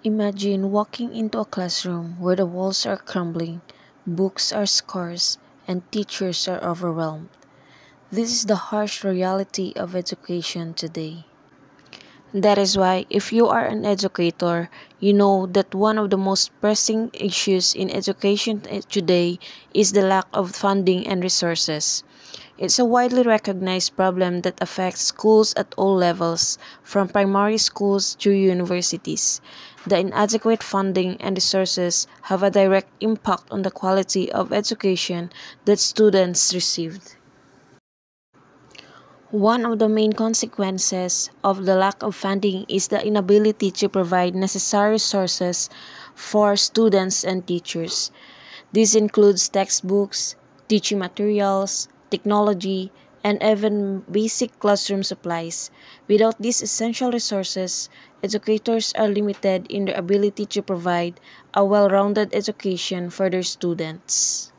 Imagine walking into a classroom where the walls are crumbling, books are scarce, and teachers are overwhelmed. This is the harsh reality of education today. That is why, if you are an educator, you know that one of the most pressing issues in education today is the lack of funding and resources. It's a widely recognized problem that affects schools at all levels, from primary schools to universities. The inadequate funding and resources have a direct impact on the quality of education that students received. One of the main consequences of the lack of funding is the inability to provide necessary resources for students and teachers. This includes textbooks, teaching materials, technology, and even basic classroom supplies. Without these essential resources, educators are limited in their ability to provide a well-rounded education for their students.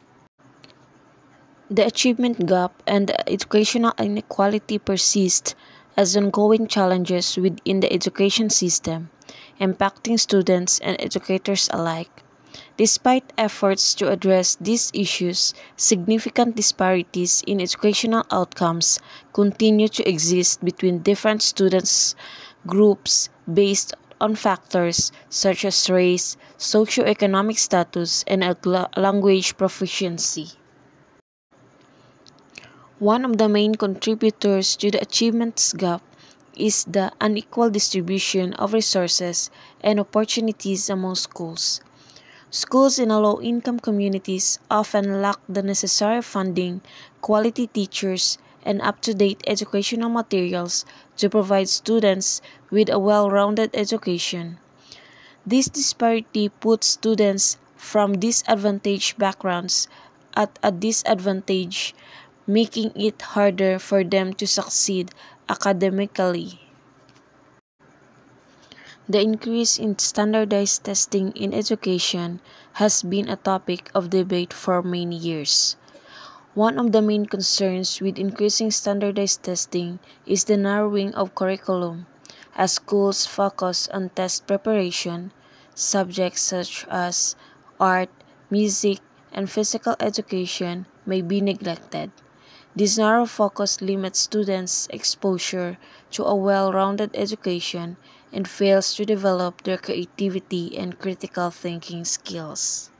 The achievement gap and the educational inequality persist as ongoing challenges within the education system, impacting students and educators alike. Despite efforts to address these issues, significant disparities in educational outcomes continue to exist between different students groups based on factors such as race, socioeconomic status, and language proficiency. One of the main contributors to the achievements gap is the unequal distribution of resources and opportunities among schools. Schools in low-income communities often lack the necessary funding, quality teachers, and up-to-date educational materials to provide students with a well-rounded education. This disparity puts students from disadvantaged backgrounds at a disadvantage, making it harder for them to succeed academically. The increase in standardized testing in education has been a topic of debate for many years. One of the main concerns with increasing standardized testing is the narrowing of curriculum, as schools focus on test preparation. Subjects such as art, music, and physical education may be neglected. This narrow focus limits students' exposure to a well-rounded education and fails to develop their creativity and critical thinking skills.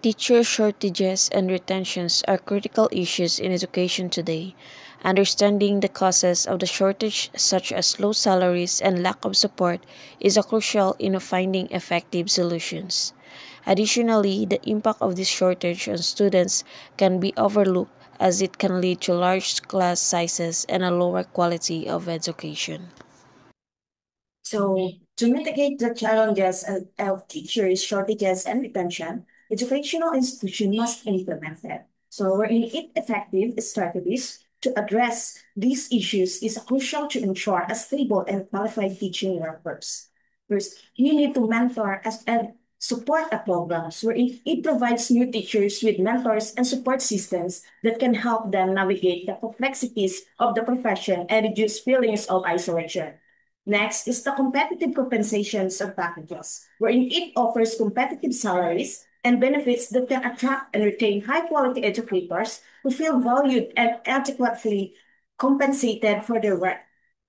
Teacher shortages and retentions are critical issues in education today. Understanding the causes of the shortage, such as low salaries and lack of support, is crucial in finding effective solutions. Additionally, the impact of this shortage on students can be overlooked as it can lead to large class sizes and a lower quality of education. So, to mitigate the challenges of teachers, shortages, and retention, educational institutions must implement it. So, wherein it effective strategies to address these issues is crucial to ensure a stable and qualified teaching workforce. First, you need to mentor and support a programs wherein it provides new teachers with mentors and support systems that can help them navigate the complexities of the profession and reduce feelings of isolation. Next is the competitive compensations of packages, wherein it offers competitive salaries and benefits that can attract and retain high quality educators who feel valued and adequately compensated for their work.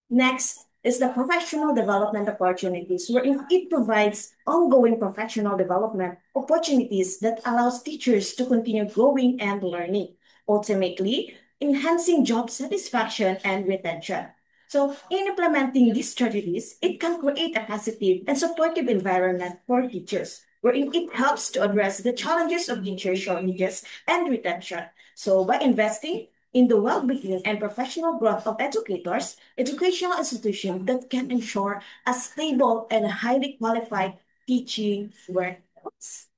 Next is the professional development opportunities, wherein it provides ongoing professional development opportunities that allows teachers to continue growing and learning, ultimately enhancing job satisfaction and retention. So, in implementing these strategies, it can create a positive and supportive environment for teachers, wherein it helps to address the challenges of teacher shortages and retention. So, by investing in the well-being and professional growth of educators, educational institutions that can ensure a stable and highly qualified teaching workforce.